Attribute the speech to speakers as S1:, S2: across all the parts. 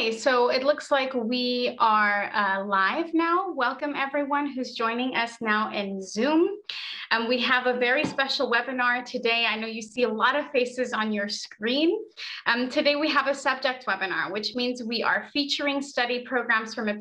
S1: Okay, so it looks like we are live now. Welcome everyone who's joining us now in Zoom. We have a very special webinar today. I know you see a lot of faces on your screen. Today we have a subject webinar, which means we are featuring study programs from a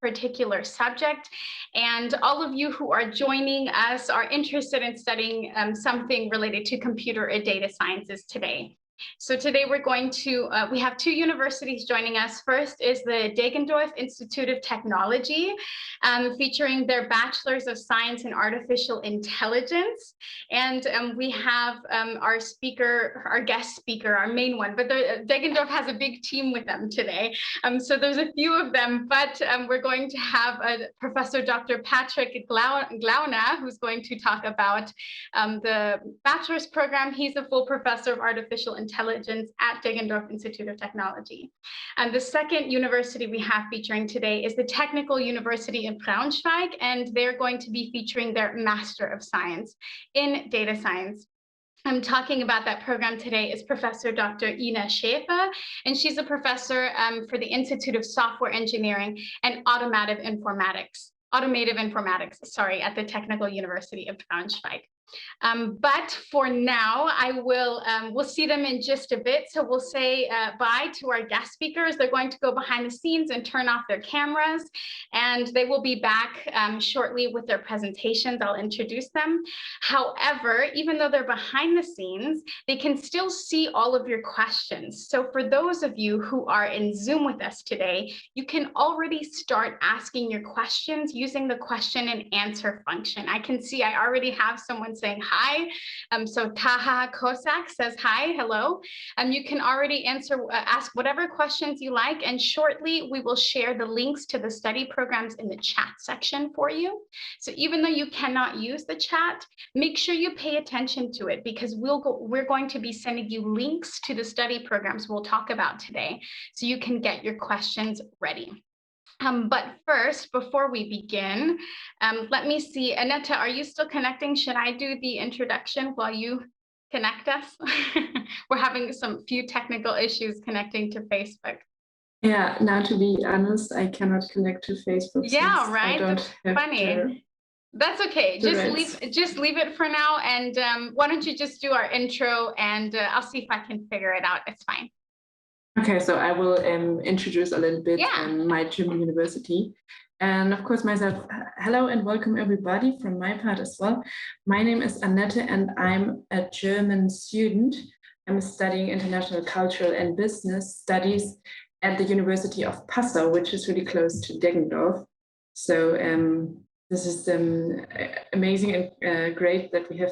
S1: particular subject. And all of you who are joining us are interested in studying something related to computer or data sciences today. So today we're going to, we have two universities joining us. First is the Deggendorf Institute of Technology, featuring their Bachelors of Science in Artificial Intelligence. And we have our speaker, our guest speaker, our main one, but Deggendorf has a big team with them today. So there's a few of them, but we're going to have Professor Dr. Patrick Glauner, who's going to talk about the bachelor's program. He's a full professor of artificial intelligence at Deggendorf Institute of Technology. And the second university we have featuring today is the Technische Universität Braunschweig, and they're going to be featuring their Master of Science in Data Science. I'm talking about that program today is Professor Dr. Ina Schaefer, and she's a professor for the Institute of Software Engineering and Automotive Informatics, at the Technische Universität of Braunschweig. But for now, we'll see them in just a bit. So we'll say bye to our guest speakers. They're going to go behind the scenes and turn off their cameras, and they will be back shortly with their presentations. I'll introduce them. However, even though they're behind the scenes, they can still see all of your questions. So for those of you who are in Zoom with us today, you can already start asking your questions using the question and answer function. I can see I already have someone saying hi. So Taha Kosak says hi, hello. You can already ask whatever questions you like, and shortly we will share the links to the study programs in the chat section for you. So even though you cannot use the chat, make sure you pay attention to it, because we're going to be sending you links to the study programs we'll talk about today, so you can get your questions ready. But first, before we begin, let me see. Annette, are you still connecting? Should I do the introduction while you connect us? We're having some few technical issues connecting to Facebook.
S2: Yeah, now to be honest, I cannot connect to Facebook.
S1: Yeah, right. That's funny. That's okay. Just leave it for now. And why don't you just do our intro, and I'll see if I can figure it out. It's fine.
S2: Okay, so I will introduce a little bit my German university. And of course, myself, hello and welcome everybody from my part as well. My name is Annette and I'm a German student. I'm studying international cultural and business studies at the University of Passau, which is really close to Deggendorf. So this is amazing and great that we have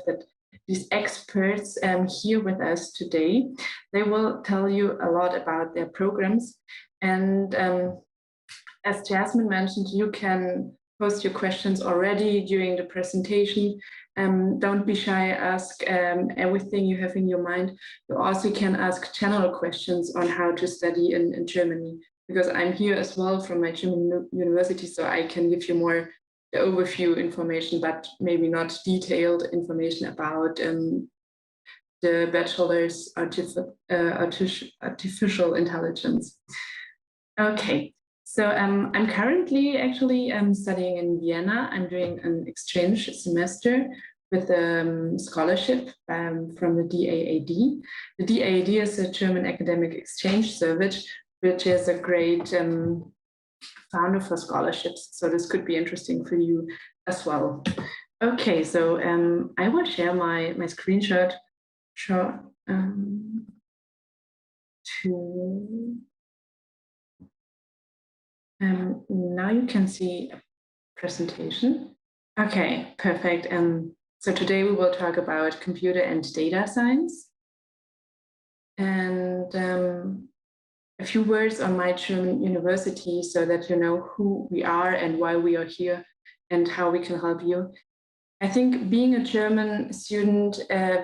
S2: these experts here with us today. They will tell you a lot about their programs. And as Jasmine mentioned, you can post your questions already during the presentation. Don't be shy, ask everything you have in your mind. You also can ask general questions on how to study in Germany, because I'm here as well from my German university, so I can give you more the overview information, but maybe not detailed information about the bachelor's artificial intelligence. Okay, so I'm currently actually studying in Vienna. I'm doing an exchange semester with a scholarship from the DAAD. The DAAD is a German academic exchange service, which is a great founder for scholarships. So this could be interesting for you as well. Okay, so I will share my screenshot now you can see a presentation. Okay, perfect. So today we will talk about computer and data science. And a few words on my German university so that you know who we are and why we are here and how we can help you. I think being a German student,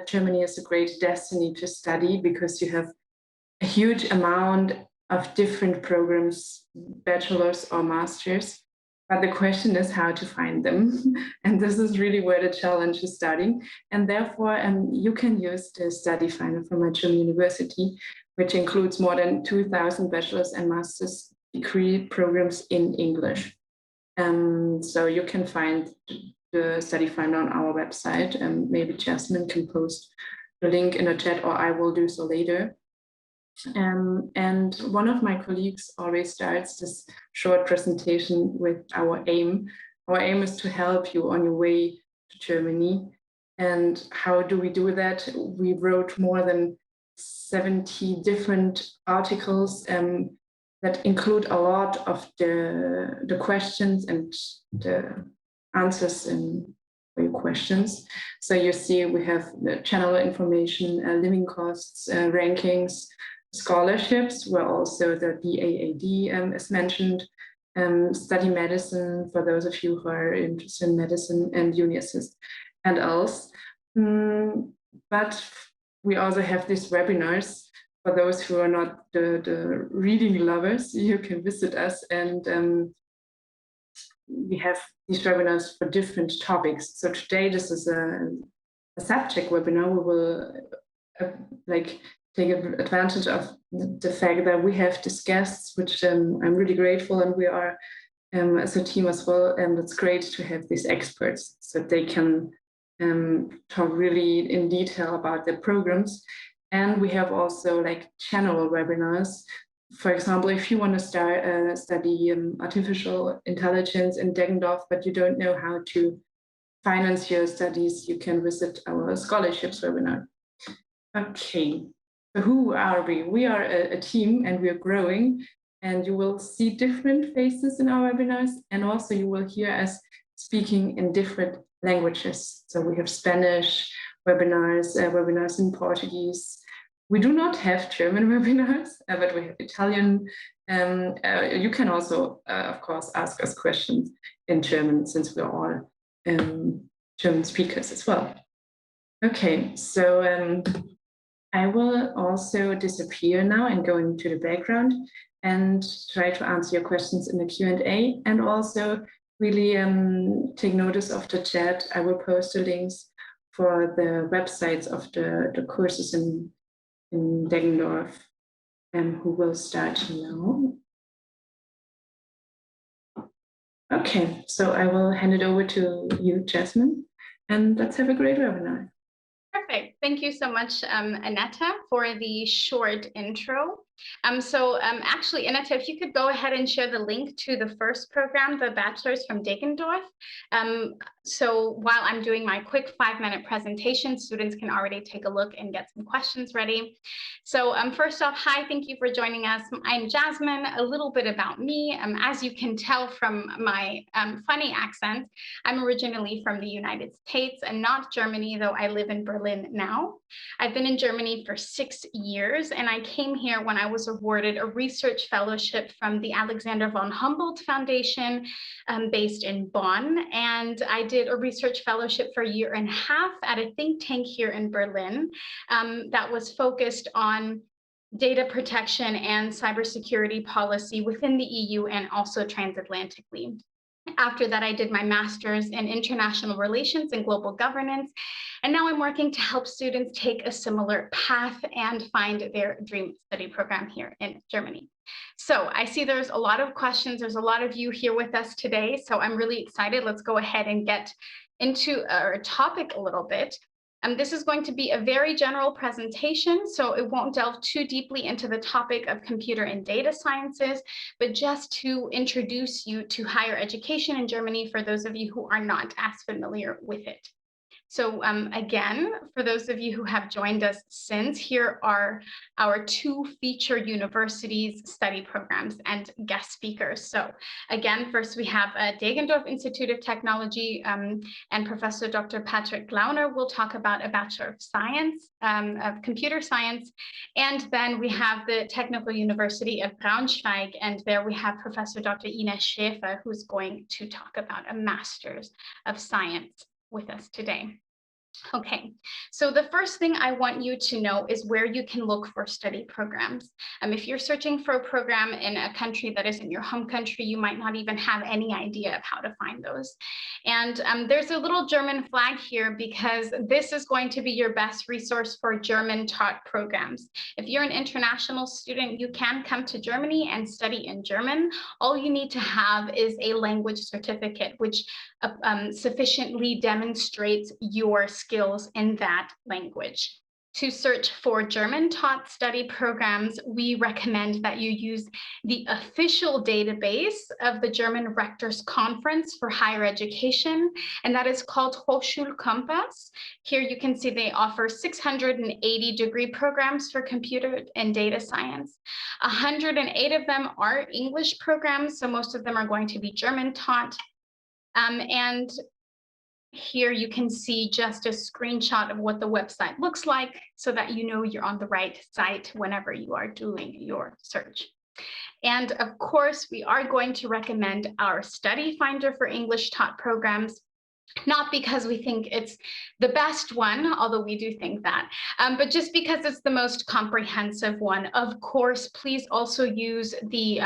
S2: Germany is a great destiny to study, because you have a huge amount of different programs, bachelor's or master's. But the question is how to find them. And this is really where the challenge is starting. And therefore, you can use the study finder from my German university, which includes more than 2,000 bachelor's and master's degree programs in English. So you can find the study finder on our website, and maybe Jasmine can post the link in the chat, or I will do so later. And one of my colleagues always starts this short presentation with our aim. Our aim is to help you on your way to Germany. And how do we do that? We wrote more than 70 different articles that include a lot of the questions and the answers in your questions. So you see we have the general information, living costs, rankings, scholarships, where also the DAAD is mentioned, study medicine for those of you who are interested in medicine, and uni assist and else. But we also have these webinars for those who are not the reading lovers. You can visit us, and we have these webinars for different topics. So today this is a subject webinar. We will take advantage of the fact that we have these guests, which I'm really grateful, and we are as a team as well. And it's great to have these experts so they can talk really in detail about their programs. And we have also like general webinars. For example, if you want to start study artificial intelligence in Deggendorf, but you don't know how to finance your studies, you can visit our scholarships webinar. Okay, so who are we? We are a team, and we are growing, and you will see different faces in our webinars, and also you will hear us speaking in different languages. So we have Spanish webinars, webinars in Portuguese. We do not have German webinars, but we have Italian. You can also, of course, ask us questions in German, since we're all German speakers as well. Okay, so I will also disappear now and go into the background and try to answer your questions in the Q&A, and also really take notice of the chat. I will post the links for the websites of the courses in Deggendorf, who will start now. Okay, so I will hand it over to you, Jasmine, and let's have a great webinar.
S1: Perfect. Thank you so much, Annette, for the short intro. Actually, Annette, if you could go ahead and share the link to the first program, the Bachelor's from Deggendorf. So while I'm doing my quick 5-minute presentation, students can already take a look and get some questions ready. So first off, hi, thank you for joining us. I'm Jasmine. A little bit about me. As you can tell from my funny accent, I'm originally from the United States and not Germany, though I live in Berlin now. I've been in Germany for 6 years, and I came here when I was awarded a research fellowship from the Alexander von Humboldt Foundation based in Bonn. And I did a research fellowship for 1.5 years at a think tank here in Berlin that was focused on data protection and cybersecurity policy within the EU and also transatlantically. After that, I did my master's in international relations and global governance. And now I'm working to help students take a similar path and find their dream study program here in Germany. So I see there's a lot of questions. There's a lot of you here with us today. So I'm really excited. Let's go ahead and get into our topic a little bit. This is going to be a very general presentation, so it won't delve too deeply into the topic of computer and data sciences, but just to introduce you to higher education in Germany for those of you who are not as familiar with it. So again, for those of you who have joined us since, here are our 2 feature universities study programs and guest speakers. So again, first we have Deggendorf Institute of Technology, and Professor Dr. Patrick Glauner will talk about a Bachelor of Science, of Computer Science. And then we have the Technische Universität of Braunschweig, and there we have Professor Dr. Ines Schaefer, who's going to talk about a Master's of Science with us today. Okay, so the first thing I want you to know is where you can look for study programs. If you're searching for a program in a country that isn't your home country, you might not even have any idea of how to find those. And there's a little German flag here because this is going to be your best resource for German taught programs. If you're an international student, you can come to Germany and study in German. All you need to have is a language certificate, which sufficiently demonstrates your skills in that language. To search for German taught study programs, we recommend that you use the official database of the German Rectors Conference for Higher Education, and that is called Hochschulkompass. Here you can see they offer 680 degree programs for computer and data science. 108 of them are English programs, so most of them are going to be German taught. And here you can see just a screenshot of what the website looks like so that you know you're on the right site whenever you are doing your search. And of course, we are going to recommend our study finder for English taught programs, not because we think it's the best one, although we do think that, but just because it's the most comprehensive one. Of course, please also use the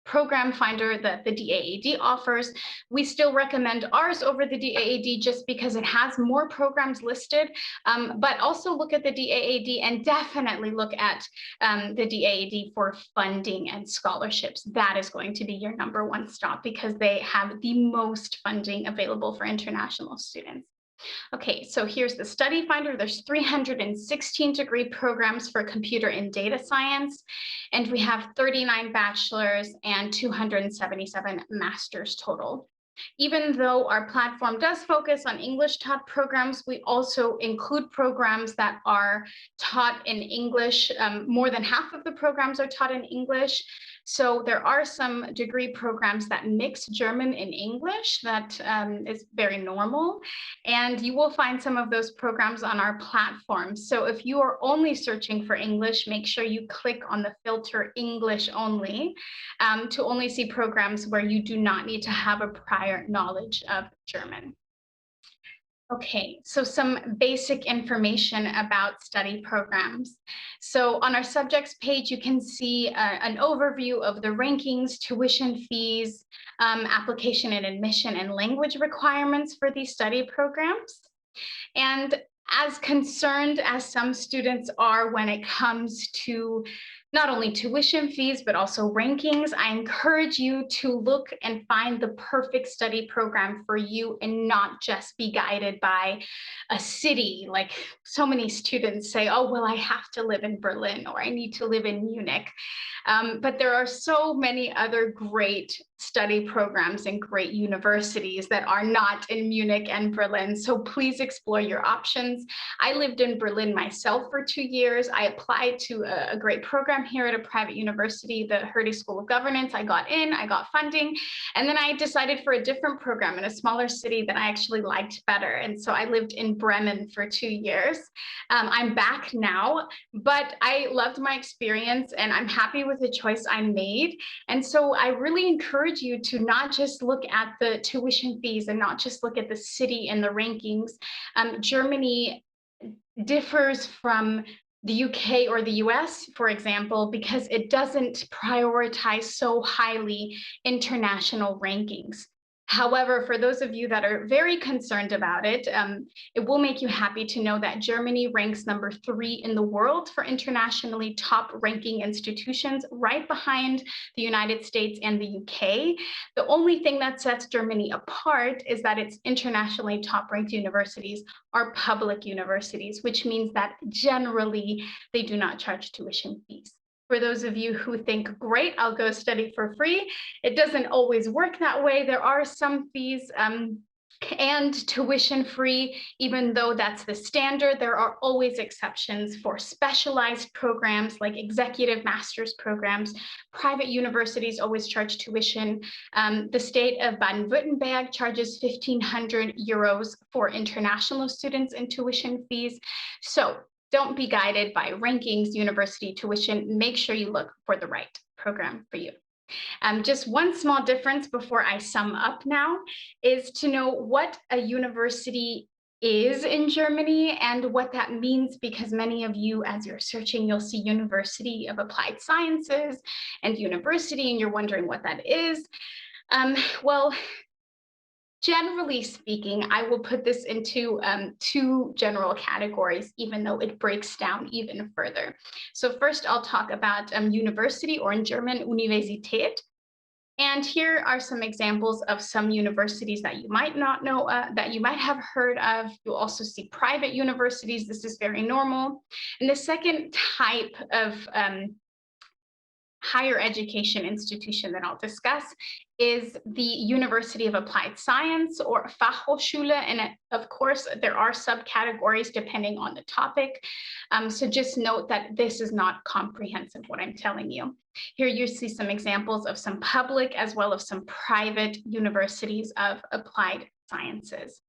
S1: program finder that the DAAD offers. We still recommend ours over the DAAD just because it has more programs listed, but also look at the DAAD and definitely look at the DAAD for funding and scholarships. That is going to be your #1 stop because they have the most funding available for international students. Okay, so here's the study finder. There's 316 degree programs for computer and data science, and we have 39 bachelor's and 277 master's total. Even though our platform does focus on English taught programs, we also include programs that are taught in English. More than half of the programs are taught in English. So there are some degree programs that mix German and English. That is very normal. And you will find some of those programs on our platform. So if you are only searching for English, make sure you click on the filter English only to only see programs where you do not need to have a prior knowledge of German. Okay, so some basic information about study programs. So on our subjects page, you can see an overview of the rankings, tuition fees, application and admission and language requirements for these study programs. And as concerned as some students are when it comes to not only tuition fees, but also rankings, I encourage you to look and find the perfect study program for you and not just be guided by a city. Like so many students say, oh, well, I have to live in Berlin or I need to live in Munich. But there are so many other great study programs and great universities that are not in Munich and Berlin. So please explore your options. I lived in Berlin myself for 2 years. I applied to a great program here at a private university, the 𝘱𝘢𝘪𝑑𝑒 School of Governance. I got in, I got funding, and then I decided for a different program in a smaller city that I actually liked better. And so I lived in Bremen for 2 years. I'm back now, but I loved my experience and I'm happy with the choice I made. And so I really encourage you to not just look at the tuition fees and not just look at the city and the rankings. Germany differs from the UK or the US, for example, because it doesn't prioritize so highly international rankings. However, for those of you that are very concerned about it, it will make you happy to know that Germany ranks #3 in the world for internationally top ranking institutions, right behind the United States and the UK. The only thing that sets Germany apart is that its internationally top ranked universities are public universities, which means that generally they do not charge tuition fees. For those of you who think, great, I'll go study for free, it doesn't always work that way. There are some fees and tuition free, even though that's the standard. There are always exceptions for specialized programs like executive master's programs. Private universities always charge tuition. The state of Baden-Württemberg charges 1,500 euros for international students in tuition fees. So don't be guided by rankings, university tuition. Make sure you look for the right program for you. Just one small difference before I sum up now is to know what a university is in Germany and what that means, because many of you, as you're searching, you'll see University of Applied Sciences and university, and you're wondering what that is. Well, generally speaking, I will put this into two general categories, even though it breaks down even further. So first, I'll talk about university, or in German, Universität. And here are some examples of some universities that you might not know, that you might have heard of. You'll also see private universities. This is very normal. And the second type of higher education institution that I'll discuss is the University of Applied Science, or Fachhochschule, and of course there are subcategories depending on the topic. So just note that this is not comprehensive, what I'm telling you. Here you see some examples of some public as well as some private universities of applied sciences.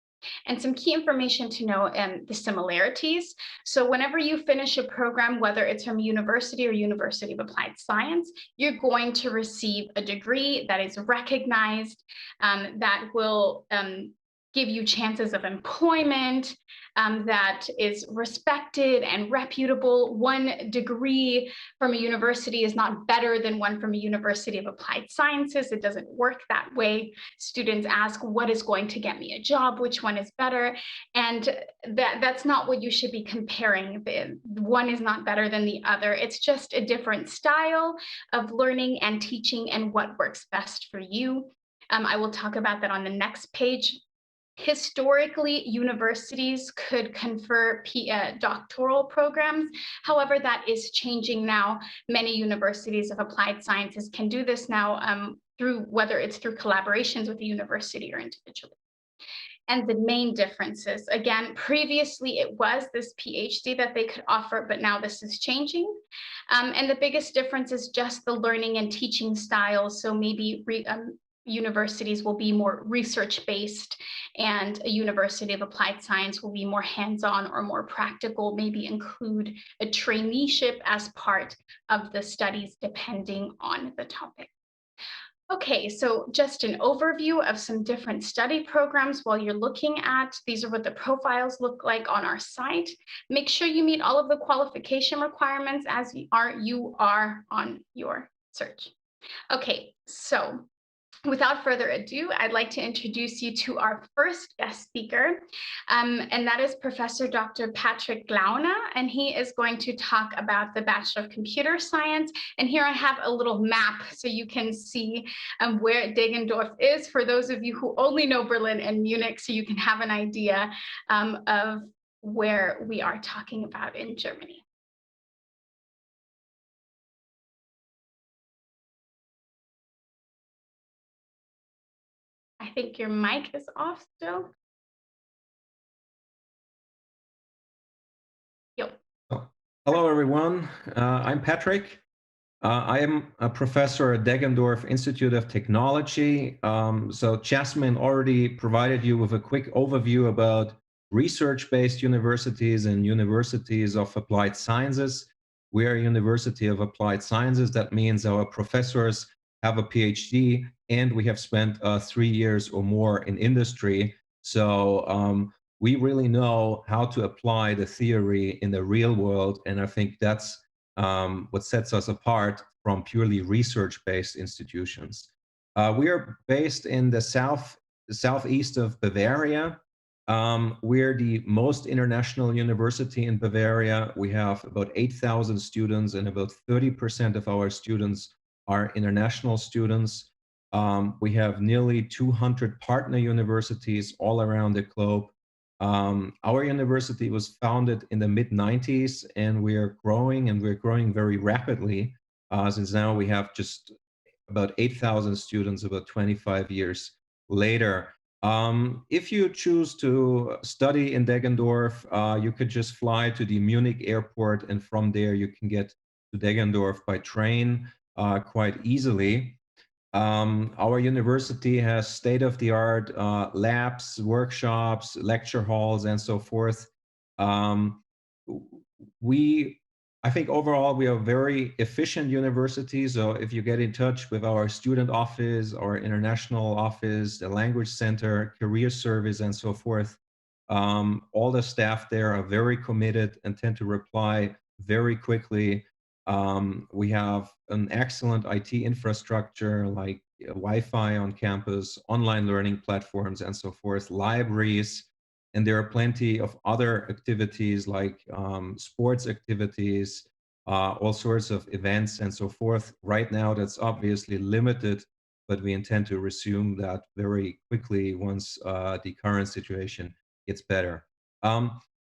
S1: And some key information to know, the similarities. So whenever you finish a program, whether it's from university or University of Applied Science, you're going to receive a degree that is recognized, that will give you chances of employment, that is respected and reputable. One degree from a university is not better than one from a University of Applied Sciences. It doesn't work that way. Students ask, what is going to get me a job? Which one is better? And that's not what you should be comparing. One is not better than the other. It's just a different style of learning and teaching and what works best for you. I will talk about that on the next page. Historically, universities could confer doctoral programs. However, that is changing now. Many universities of applied sciences can do this now, through whether it's through collaborations with the university or individually. And the main differences, again, previously it was this PhD that they could offer, but now this is changing. And the biggest difference is just the learning and teaching styles. So maybe universities will be more research-based, and a University of Applied Science will be more hands-on or more practical, maybe include a traineeship as part of the studies, depending on the topic. Okay, so just an overview of some different study programs while you're looking at, these are what the profiles look like on our site. Make sure you meet all of the qualification requirements as you are on your search. Okay, so without further ado, I'd like to introduce you to our first guest speaker, and that is Professor Dr. Patrick Glauner, and he is going to talk about the Bachelor of Computer Science. And here I have a little map so you can see where Deggendorf is, for those of you who only know Berlin and Munich, so you can have an idea of where we are talking about in Germany. I think your mic is off still. Yo.
S3: Hello, everyone. I'm Patrick. I am a professor at Deggendorf Institute of Technology. So Jasmine already provided you with a quick overview about research-based universities and universities of applied sciences. We are a University of Applied Sciences. That means our professors have a PhD, and we have spent 3 years or more in industry. So we really know how to apply the theory in the real world, and I think that's what sets us apart from purely research-based institutions. We are based in the southeast of Bavaria. We're the most international university in Bavaria. We have about 8,000 students, and about 30% of our students are international students. We have nearly 200 partner universities all around the globe. Our university was founded in the mid-90s, and we're growing very rapidly, since now we have just about 8,000 students about 25 years later. If you choose to study in Deggendorf, you could just fly to the Munich airport, and from there you can get to Deggendorf by train quite easily. Our university has state-of-the-art labs, workshops, lecture halls, and so forth. I think overall we are a very efficient university. So if you get in touch with our student office, our international office, the language center, career service, and so forth, All the staff there are very committed and tend to reply very quickly. We have an excellent IT infrastructure like Wi-Fi on campus, online learning platforms, and so forth, libraries, and there are plenty of other activities like sports activities, all sorts of events and so forth. Right now, that's obviously limited, but we intend to resume that very quickly once the current situation gets better.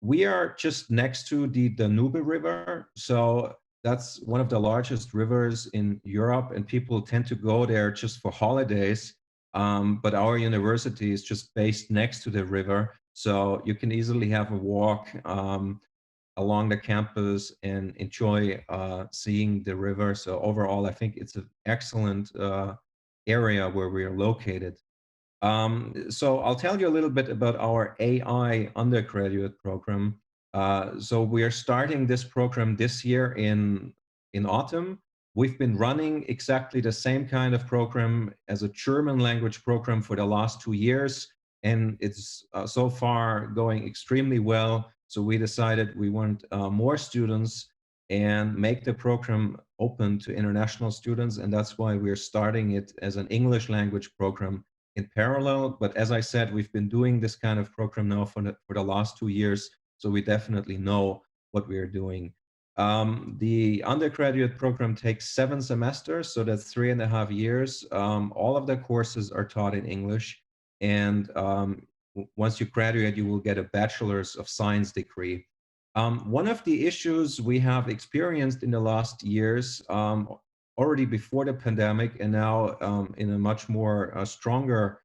S3: We are just next to the Danube River, so that's one of the largest rivers in Europe, and people tend to go there just for holidays. But our university is just based next to the river, so you can easily have a walk along the campus and enjoy seeing the river. So overall, I think it's an excellent area where we are located. So I'll tell you a little bit about our AI undergraduate program. So we are starting this program this year in autumn. We've been running exactly the same kind of program as a German language program for the last 2 years, and it's so far going extremely well. So we decided we want more students and make the program open to international students, and that's why we're starting it as an English language program in parallel. But as I said, we've been doing this kind of program now for the last 2 years, so we definitely know what we are doing. The undergraduate program takes 7 semesters, so that's 3.5 years. All of the courses are taught in English, and once you graduate, you will get a Bachelor's of Science degree. One of the issues we have experienced in the last years, already before the pandemic and now in a much more stronger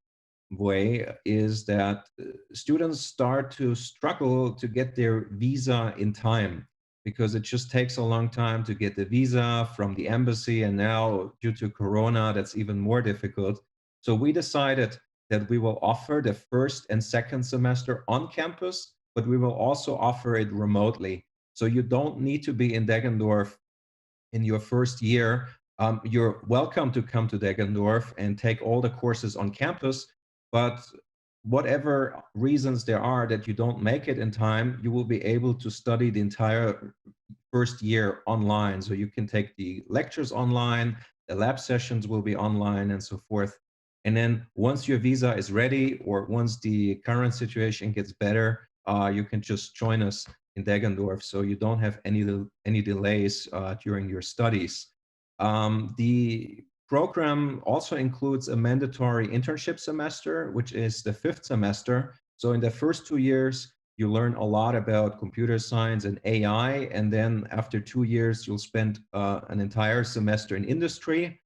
S3: way, is that students start to struggle to get their visa in time, because it just takes a long time to get the visa from the embassy, and now due to Corona, that's even more difficult. So we decided that we will offer the first and second semester on campus, but we will also offer it remotely. So you don't need to be in Deggendorf in your first year. You're welcome to come to Deggendorf and take all the courses on campus, but whatever reasons there are that you don't make it in time, you will be able to study the entire first year online. So you can take the lectures online, the lab sessions will be online, and so forth. And then once your visa is ready, or once the current situation gets better, you can just join us in Deggendorf, so you don't have any delays during your studies. The program also includes a mandatory internship semester, which is the 5th semester. So in the first 2 years, you learn a lot about computer science and AI, and then after 2 years, you'll spend an entire semester in industry.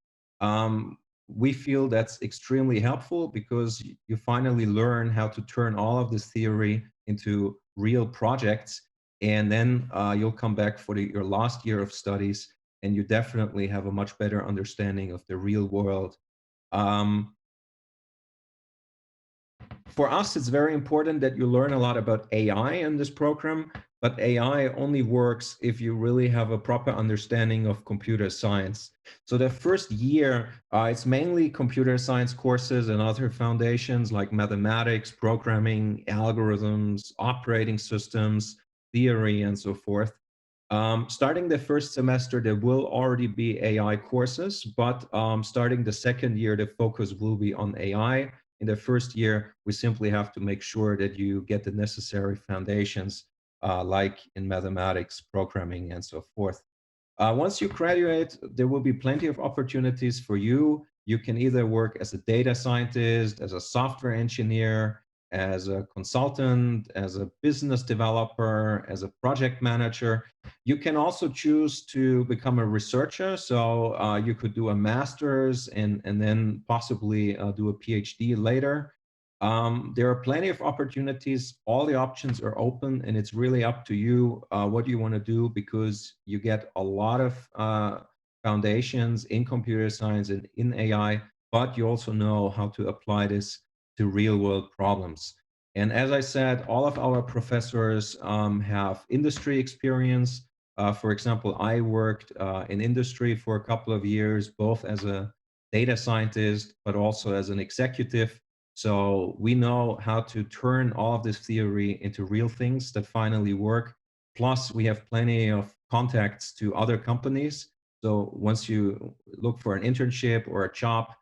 S3: We feel that's extremely helpful because you finally learn how to turn all of this theory into real projects, and then you'll come back for your last year of studies, and you definitely have a much better understanding of the real world. For us, it's very important that you learn a lot about AI in this program, but AI only works if you really have a proper understanding of computer science. So the first year, it's mainly computer science courses and other foundations like mathematics, programming, algorithms, operating systems, theory, and so forth. Starting the first semester, there will already be AI courses, but starting the second year, the focus will be on AI. In the first year, we simply have to make sure that you get the necessary foundations, like in mathematics, programming, and so forth. Once you graduate, there will be plenty of opportunities for you. You can either work as a data scientist, as a software engineer, as a consultant, as a business developer, as a project manager. You can also choose to become a researcher. So you could do a master's and then possibly do a PhD later. There are plenty of opportunities. All the options are open, and it's really up to you what you want to do, because you get a lot of foundations in computer science and in AI, but you also know how to apply this to real-world problems. And as I said, all of our professors have industry experience. For example, I worked in industry for a couple of years, both as a data scientist, but also as an executive. So we know how to turn all of this theory into real things that finally work. Plus, we have plenty of contacts to other companies. So once you look for an internship or a job,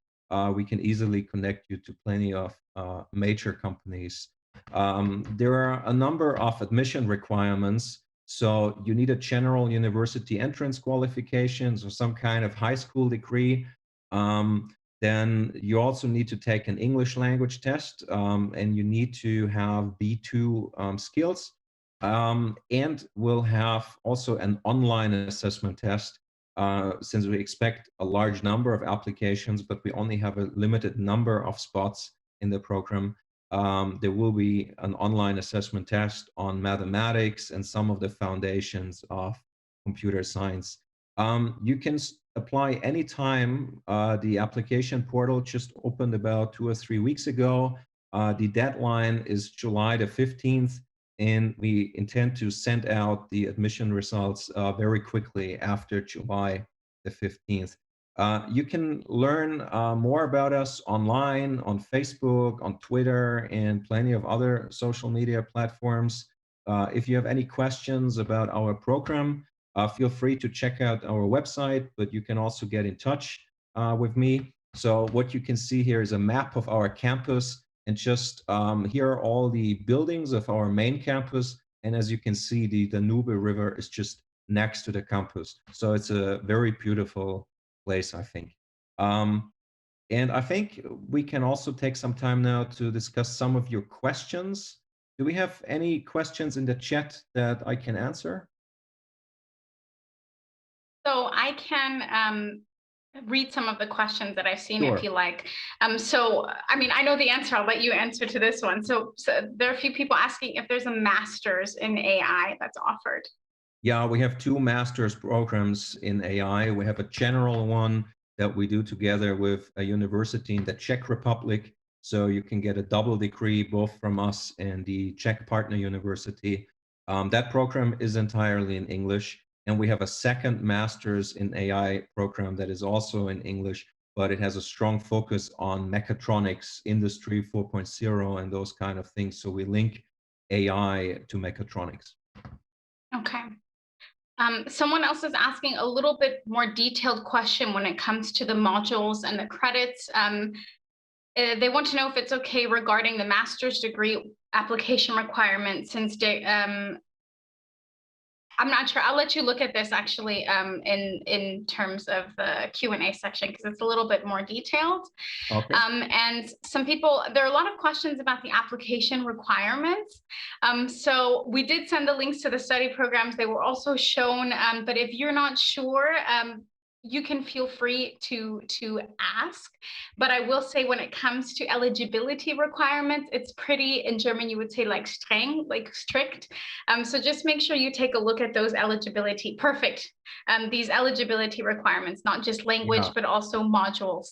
S3: we can easily connect you to plenty of major companies. There are a number of admission requirements. So you need a general university entrance qualifications or some kind of high school degree. Then you also need to take an English language test, and you need to have B2 skills. And we'll have also an online assessment test, since we expect a large number of applications, but we only have a limited number of spots in the program. There will be an online assessment test on mathematics and some of the foundations of computer science. You can apply anytime. The application portal just opened about 2 or 3 weeks ago. The deadline is July the 15th, and we intend to send out the admission results very quickly after July the 15th. You can learn more about us online, on Facebook, on Twitter, and plenty of other social media platforms. If you have any questions about our program, feel free to check out our website, but you can also get in touch with me. So what you can see here is a map of our campus, and just here are all the buildings of our main campus. And as you can see, the Danube River is just next to the campus. So it's a very beautiful place, I think. And I think we can also take some time now to discuss some of your questions. Do we have any questions in the chat that I can answer?
S1: So I can read some of the questions that I've seen,
S3: Sure.
S1: if you like. So, I mean, I know the answer. I'll let you answer to this one. So there are a few people asking if there's a master's in AI that's offered.
S3: Yeah, we have 2 master's programs in AI. We have a general one that we do together with a university in the Czech Republic. So you can get a double degree both from us and the Czech partner university. That program is entirely in English. And we have a second master's in AI program that is also in English, but it has a strong focus on mechatronics, Industry 4.0, and those kind of things. So we link AI to mechatronics.
S1: Okay. Someone else is asking a little bit more detailed question when it comes to the modules and the credits. They want to know if it's okay regarding the master's degree application requirements, since I'm not sure. I'll let you look at this actually in terms of the Q&A section, because it's a little bit more detailed.
S3: Okay.
S1: And some people, there are a lot of questions about the application requirements. So we did send the links to the study programs. They were also shown, but if you're not sure, you can feel free to ask. But I will say, when it comes to eligibility requirements, it's pretty, in German you would say like streng, like strict. So just make sure you take a look at those eligibility. Perfect. These eligibility requirements, not just language, but also modules.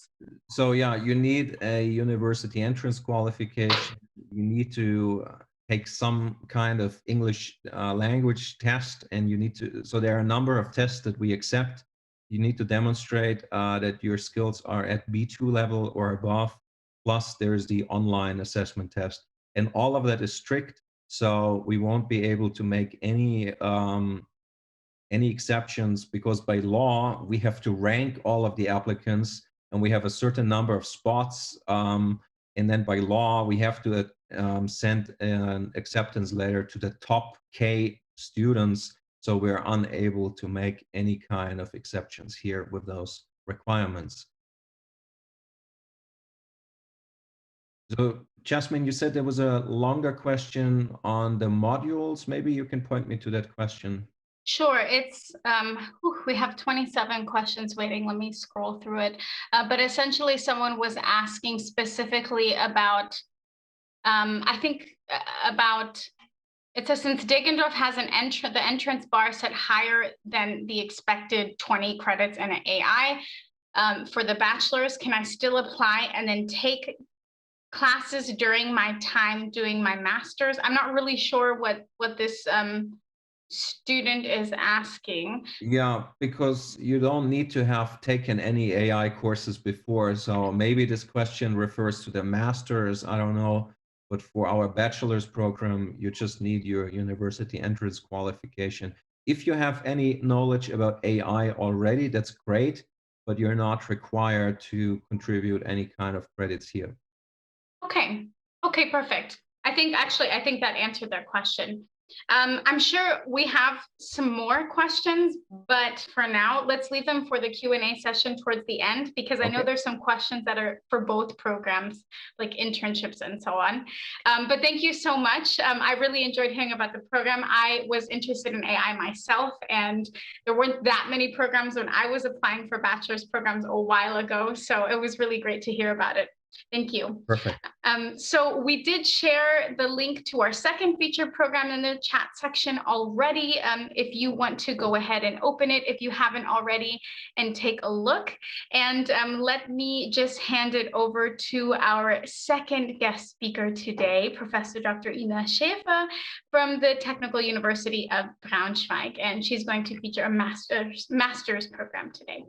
S3: So yeah, you need a university entrance qualification. You need to take some kind of English language test, and you need to, so there are a number of tests that we accept. You need to demonstrate that your skills are at B2 level or above. Plus, there's the online assessment test, and all of that is strict. So we won't be able to make any exceptions, because by law we have to rank all of the applicants, and we have a certain number of spots. And then by law we have to send an acceptance letter to the top K students. So we're unable to make any kind of exceptions here with those requirements. So Jasmine, you said there was a longer question on the modules. Maybe you can point me to that question.
S1: Sure. It's we have 27 questions waiting. Let me scroll through it. But essentially, someone was asking specifically about, I think about. It says, since Deggendorf has an the entrance bar set higher than the expected 20 credits in an AI for the bachelor's, can I still apply and then take classes during my time doing my master's? I'm not really sure what this student is asking.
S3: Yeah, because you don't need to have taken any AI courses before. So maybe this question refers to the master's, I don't know. But for our bachelor's program, you just need your university entrance qualification. If you have any knowledge about AI already, that's great, but you're not required to contribute any kind of credits here.
S1: Okay, okay, perfect. I think that answered their question. I'm sure we have some more questions, but for now, let's leave them for the Q&A session towards the end, because I know there's some questions that are for both programs, like internships and so on. But thank you so much. I really enjoyed hearing about the program. I was interested in AI myself, and there weren't that many programs when I was applying for bachelor's programs a while ago. So it was really great to hear about it. Thank you.
S3: Perfect.
S1: So we did share the link to our second feature program in the chat section already. If you want to go ahead and open it, if you haven't already, and take a look. And let me just hand it over to our second guest speaker today, Professor Dr. Ina Schaefer from the Technische Universität of Braunschweig. And she's going to feature a master's program today.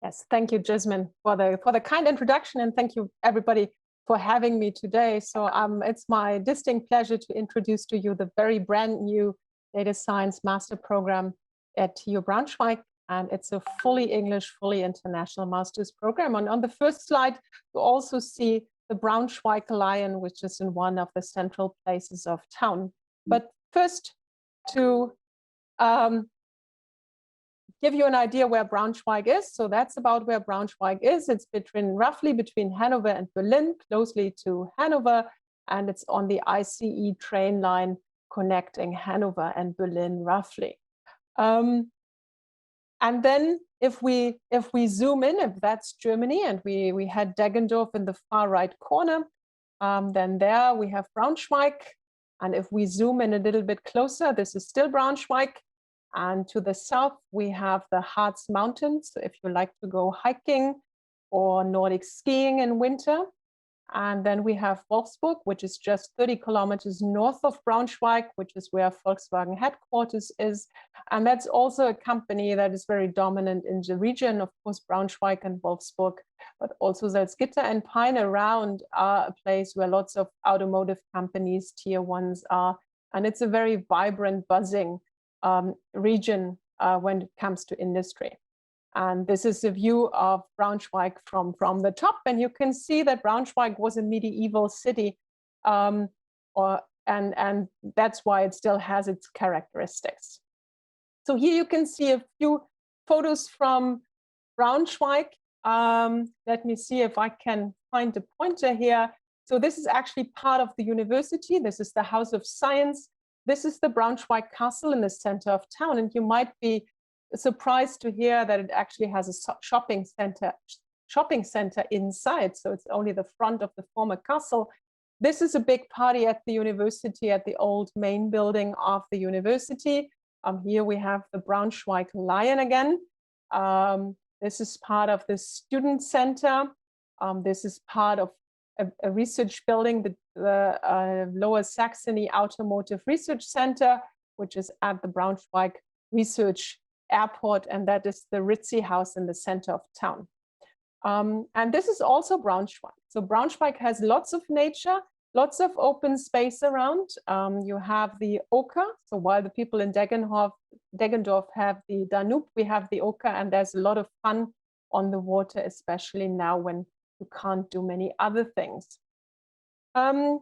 S4: Yes, thank you, Jasmine, for the kind introduction, and thank you everybody for having me today. So it's my distinct pleasure to introduce to you the very brand new data science master program at TU Braunschweig, and it's a fully English, fully international master's program. And on the first slide, you also see the Braunschweig Lion, which is in one of the central places of town. But first, to give you an idea where Braunschweig is. So that's about where Braunschweig is. It's roughly between Hanover and Berlin, closely to Hanover, and it's on the ICE train line connecting Hanover and Berlin, roughly. And then if we zoom in, if that's Germany, and we had Deggendorf in the far right corner, then there we have Braunschweig. And if we zoom in a little bit closer, this is still Braunschweig. And to the south, we have the Harz Mountains, so if you like to go hiking or Nordic skiing in winter. And then we have Wolfsburg, which is just 30 kilometers north of Braunschweig, which is where Volkswagen headquarters is. And that's also a company that is very dominant in the region, of course, Braunschweig and Wolfsburg, but also Salzgitter and Peine around are a place where lots of automotive companies, tier ones are. And it's a very vibrant, buzzing region when it comes to industry. And this is a view of Braunschweig from the top. And you can see that Braunschweig was a medieval city, and that's why it still has its characteristics. So here you can see a few photos from Braunschweig. Let me see if I can find a pointer here. So this is actually part of the university. This is the House of Science. This is the Braunschweig Castle in the center of town, and you might be surprised to hear that it actually has a shopping center inside. So it's only the front of the former castle. This is a big party at the university, at the old main building of the university. Here we have the Braunschweig Lion again. This is part of the student center. This is part of a research building, the Lower Saxony Automotive Research Center, which is at the Braunschweig Research Airport, and that is the Ritzy House in the center of town. And this is also Braunschweig. So Braunschweig has lots of nature, lots of open space around. You have the Oker. So while the people in Deggendorf have the Danube, we have the Oker, and there's a lot of fun on the water, especially now when you can't do many other things. A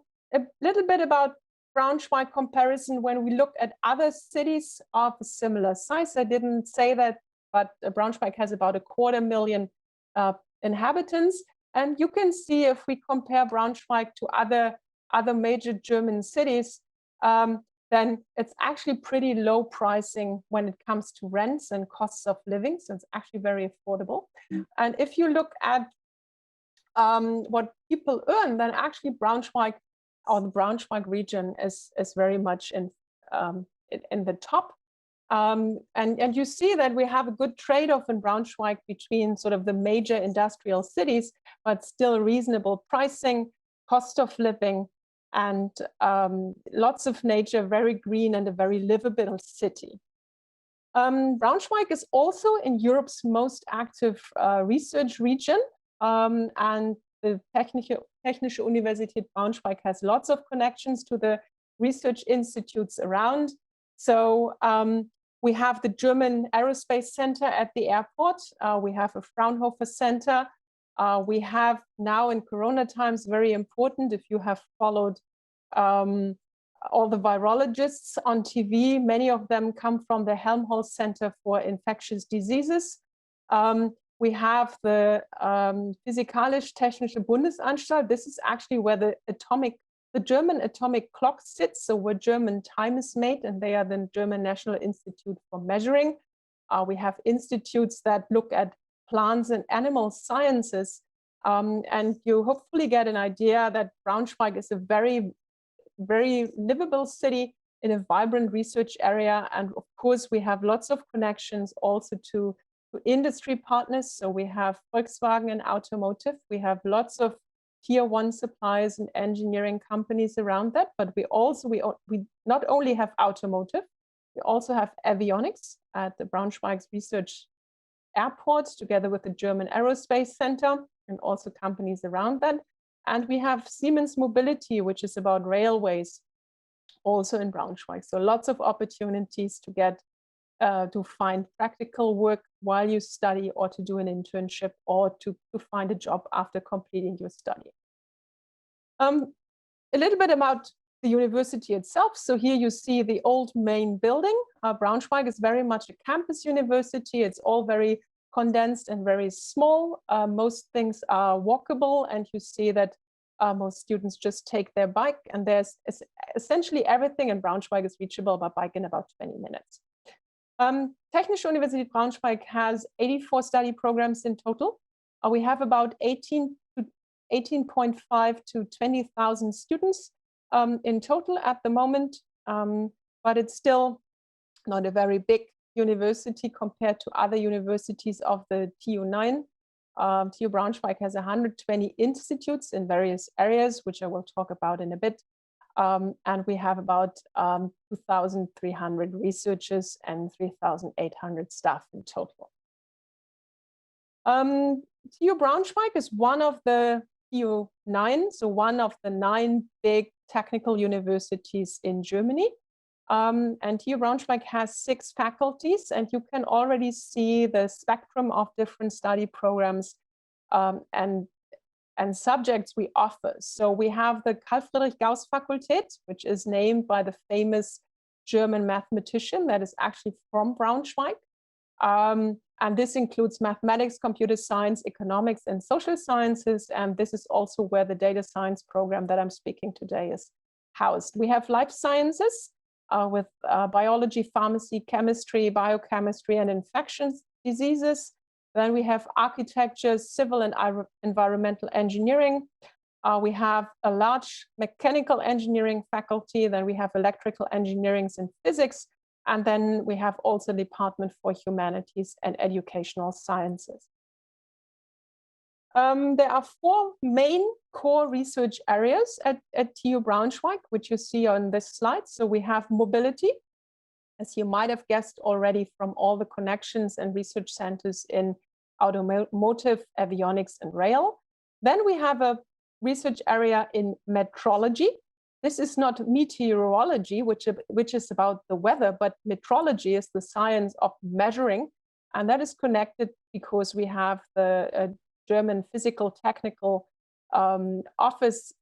S4: little bit about Braunschweig comparison when we look at other cities of a similar size. I didn't say that, but Braunschweig has about 250,000 inhabitants. And you can see if we compare Braunschweig to other major German cities, then it's actually pretty low pricing when it comes to rents and costs of living. So it's actually very affordable. And if you look at what people earn, then actually Braunschweig, or the Braunschweig region, is very much in the top. And you see that we have a good trade-off in Braunschweig between sort of the major industrial cities, but still reasonable pricing, cost of living, and lots of nature, very green, and a very livable city. Braunschweig is also in Europe's most active research region, and the Technische Universität Braunschweig has lots of connections to the research institutes around. So we have the German Aerospace Center at the airport. We have a Fraunhofer Center. We have now in Corona times, very important, if you have followed all the virologists on TV, many of them come from the Helmholtz Center for Infectious Diseases. We have the Physikalisch-Technische Bundesanstalt. This is actually where the German atomic clock sits, so where German time is made, and they are the German National Institute for Measuring. We have institutes that look at plants and animal sciences, and you hopefully get an idea that Braunschweig is a very, very livable city in a vibrant research area. And of course, we have lots of connections also to industry partners. So we have Volkswagen and Automotive. We have lots of tier one suppliers and engineering companies around that, but we not only have Automotive, we also have avionics at the Braunschweig's research airport together with the German Aerospace Center and also companies around that. And we have Siemens Mobility, which is about railways, also in Braunschweig. So lots of opportunities to get to find practical work while you study, or to do an internship, or to find a job after completing your study. A little bit about the university itself. So here you see the old main building. Braunschweig is very much a campus university. It's all very condensed and very small. Most things are walkable, and you see that most students just take their bike, and there's essentially everything in Braunschweig is reachable by bike in about 20 minutes. Technische Universität Braunschweig has 84 study programs in total. We have about 18.5 to 20,000 students in total at the moment, but it's still not a very big university compared to other universities of the TU9. TU Braunschweig has 120 institutes in various areas, which I will talk about in a bit. And we have about 2,300 researchers and 3,800 staff in total. TU Braunschweig is one of the TU9, so one of the 9 big technical universities in Germany. And TU Braunschweig has 6 faculties, and you can already see the spectrum of different study programs and subjects we offer. So we have the 𝘗𝘀𝘪𝘵𝑔𝑎𝑢𝑠S-Fakultät, which is named by the famous German mathematician that is actually from Braunschweig. And this includes mathematics, computer science, economics, and social sciences. And this is also where the data science program that I'm speaking today is housed. We have life sciences with biology, pharmacy, chemistry, biochemistry, and infectious diseases. Then we have architecture, civil and environmental engineering. We have a large mechanical engineering faculty. Then we have electrical engineering and physics. And then we have also the Department for Humanities and Educational Sciences. There are 4 main core research areas at TU Braunschweig, which you see on this slide. So we have mobility, as you might have guessed already from all the connections and research centers in automotive, avionics, and rail. Then we have a research area in metrology. This is not meteorology, which is about the weather, but metrology is the science of measuring. And that is connected because we have the German Physical Technical office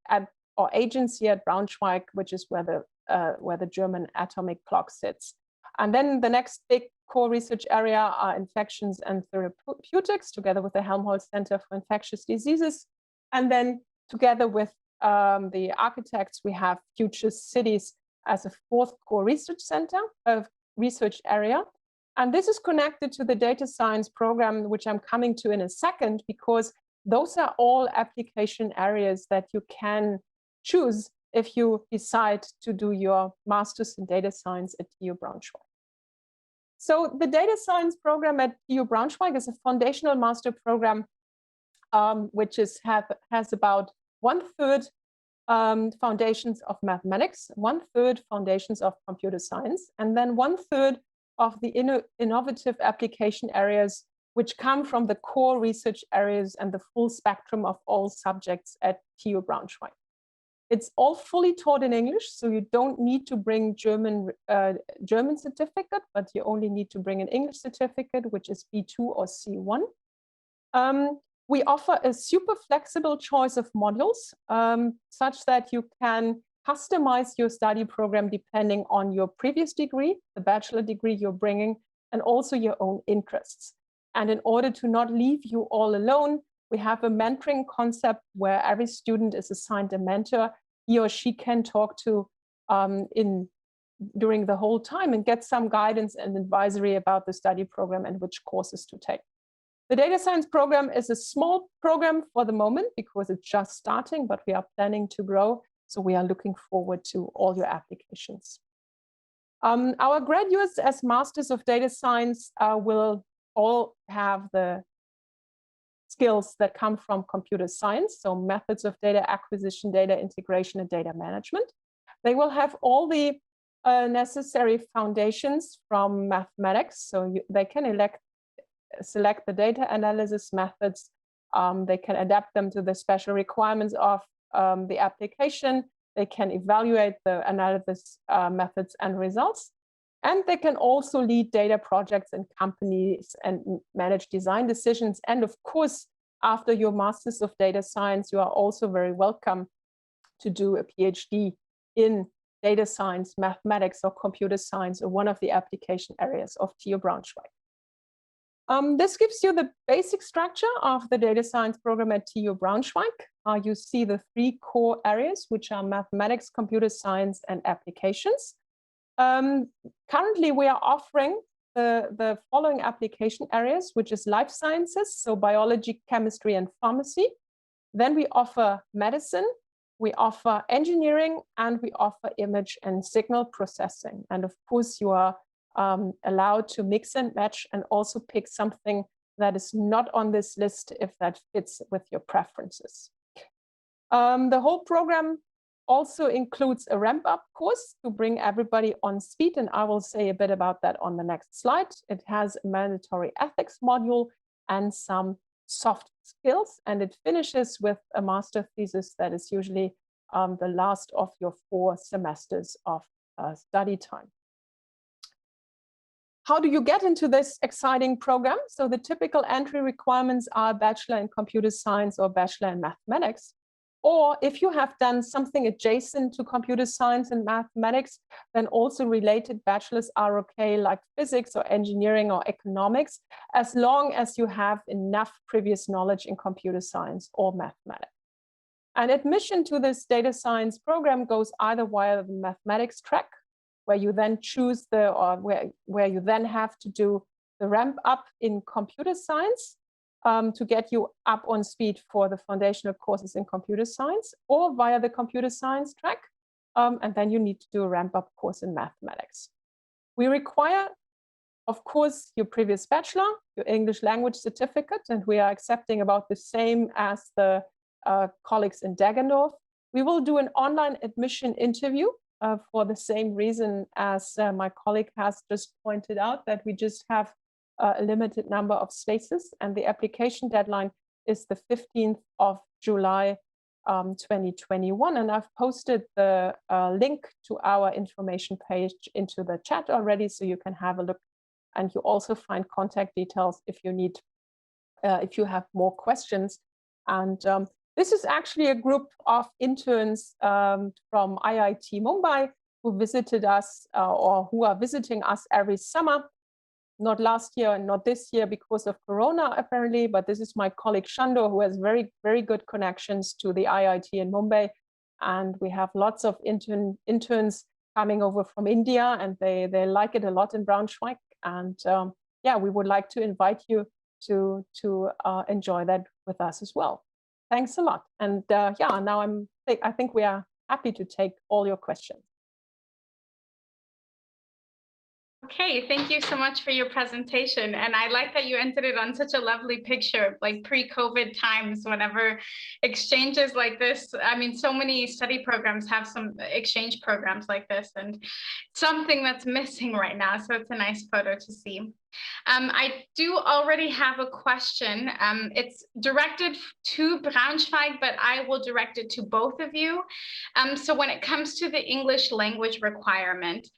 S4: or agency at Braunschweig, which is where the German atomic clock sits. And then the next big core research area are infections and therapeutics, together with the Helmholtz Center for Infectious Diseases. And then together with the architects, we have future cities as a 4th core research center of research area. And this is connected to the data science program, which I'm coming to in a second, because those are all application areas that you can choose if you decide to do your master's in data science at TU Braunschweig. So the data science program at TU Braunschweig is a foundational master program, which has about 1/3 foundations of mathematics, 1/3 foundations of computer science, and then 1/3 of the innovative application areas, which come from the core research areas and the full spectrum of all subjects at TU Braunschweig. It's all fully taught in English, so you don't need to bring German certificate, but you only need to bring an English certificate, which is B2 or C1. We offer a super flexible choice of modules, such that you can customize your study program depending on your previous degree, the bachelor degree you're bringing, and also your own interests. And in order to not leave you all alone, we have a mentoring concept where every student is assigned a mentor he or she can talk to during the whole time and get some guidance and advisory about the study program and which courses to take. The data science program is a small program for the moment because it's just starting, but we are planning to grow. So we are looking forward to all your applications. Our graduates as Masters of Data Science will all have the skills that come from computer science, so methods of data acquisition, data integration, and data management. They will have all the necessary foundations from mathematics, so they can select the data analysis methods. They can adapt them to the special requirements of the application. They can evaluate the analysis methods and results. And they can also lead data projects in companies and manage design decisions. And of course, after your Masters of Data Science, you are also very welcome to do a PhD in data science, mathematics, or computer science, or one of the application areas of TU Braunschweig. This gives you the basic structure of the data science program at TU Braunschweig. You see the 3 core areas, which are mathematics, computer science, and applications. Currently, we are offering the following application areas, which is life sciences, so biology, chemistry, and pharmacy. Then we offer medicine, we offer engineering, and we offer image and signal processing. And of course, you are allowed to mix and match and also pick something that is not on this list if that fits with your preferences. The whole program also includes a ramp-up course to bring everybody on speed, and I will say a bit about that on the next slide. It has a mandatory ethics module and some soft skills, and it finishes with a master thesis that is usually the last of your 4 semesters of study time. How do you get into this exciting program? So the typical entry requirements are Bachelor in Computer Science or Bachelor in Mathematics. Or if you have done something adjacent to computer science and mathematics, then also related bachelors are okay, like physics or engineering or economics, as long as you have enough previous knowledge in computer science or mathematics. And admission to this data science program goes either via the mathematics track, where you then choose where you then have to do the ramp up in computer science, to get you up on speed for the foundational courses in computer science, or via the computer science track. And then you need to do a ramp-up course in mathematics. We require, of course, your previous bachelor, your English language certificate, and we are accepting about the same as the colleagues in Deggendorf. We will do an online admission interview for the same reason as my colleague has just pointed out, that we just have a limited number of spaces, and the application deadline is the 15th of July 2021. And I've posted the link to our information page into the chat already, so you can have a look, and you also find contact details if you need, if you have more questions. And this is actually a group of interns from IIT Mumbai who visited us or who are visiting us every summer. Not last year and not this year because of Corona, apparently, but this is my colleague Shando, who has very, very good connections to the IIT in Mumbai. And we have lots of interns coming over from India, and they like it a lot in Braunschweig. And yeah, we would like to invite you to enjoy that with us as well. Thanks a lot. And yeah, now I think we are happy to take all your questions.
S1: Okay, thank you so much for your presentation. And I like that you ended it on such a lovely picture, like pre-COVID times, whenever exchanges like this. I mean, so many study programs have some exchange programs like this, and something that's missing right now. So it's a nice photo to see. I do already have a question. It's directed to Braunschweig, but I will direct it to both of you. So when it comes to the English language requirement,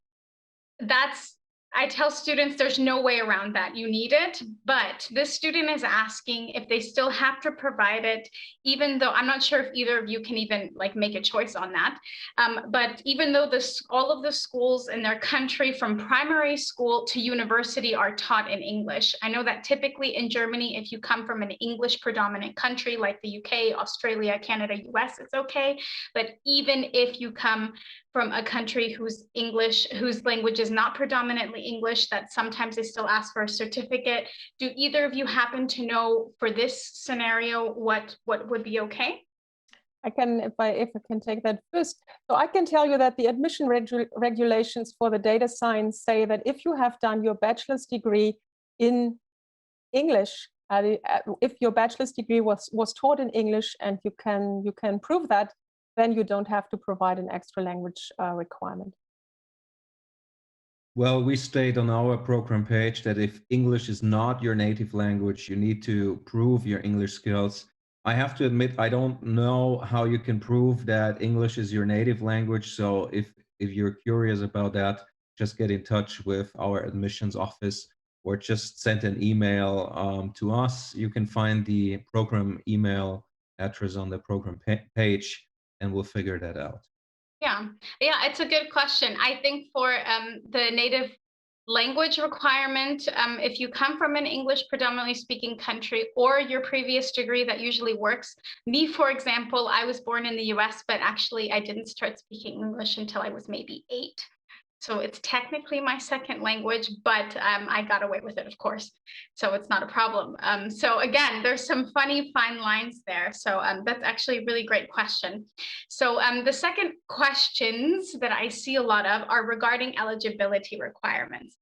S1: I tell students there's no way around that. You need it, but this student is asking if they still have to provide it, even though I'm not sure if either of you can even like make a choice on that. But even though all of the schools in their country from primary school to university are taught in English. I know that typically in Germany, if you come from an English predominant country like the UK, Australia, Canada, US, it's okay. But even if you come from a country whose language is not predominantly English, that sometimes they still ask for a certificate. Do either of you happen to know for this scenario what would be okay?
S4: I can, if I can take that first. So I can tell you that the admission regulations for the data science say that if you have done your bachelor's degree in English, if your bachelor's degree was taught in English and you can prove that, then you don't have to provide an extra language requirement.
S3: Well, we state on our program page that if English is not your native language, you need to prove your English skills. I have to admit, I don't know how you can prove that English is your native language. So if you're curious about that, just get in touch with our admissions office or just send an email to us. You can find the program email address on the program page, and we'll figure that out.
S1: Yeah, it's a good question. I think for the native language requirement, if you come from an English predominantly speaking country or your previous degree, that usually works. Me, for example, I was born in the US, but actually I didn't start speaking English until I was maybe 8. So it's technically my second language, but I got away with it, of course. So it's not a problem. So again, there's some funny fine lines there. So that's actually a really great question. So the second questions that I see a lot of are regarding eligibility requirements.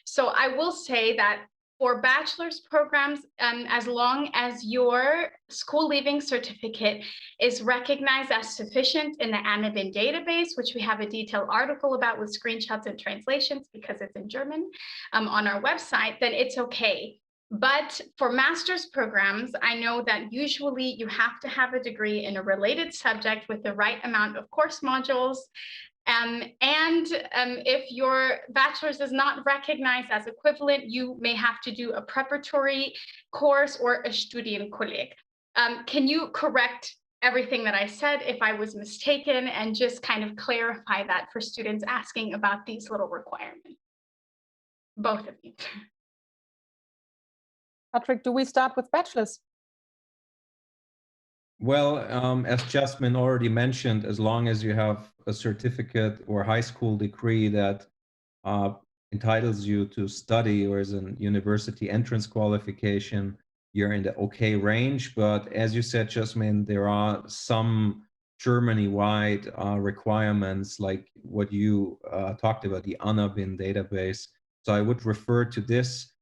S1: So I will say that for bachelor's programs, as long as your school leaving certificate is recognized as sufficient in the Anabin database, which we have a detailed article about with screenshots and translations because it's in German on our website, then it's okay. But for master's programs, I know that usually you have to have a degree in a related subject with the right amount of course modules. If your bachelor's is not recognized as equivalent, you may have to do a preparatory course or a Studienkolleg. Can you correct everything that I said if I was mistaken and just kind of clarify that for students asking about these little requirements? Both of you.
S4: Patrick, do we start with bachelor's?
S3: Well, as Jasmine already mentioned, as long as you have a certificate or high school degree that entitles you to study or is a university entrance qualification, you're in the okay range. But as you said, Jasmine, there are some Germany-wide requirements like what you talked about, the Anabin database. So I would refer to this.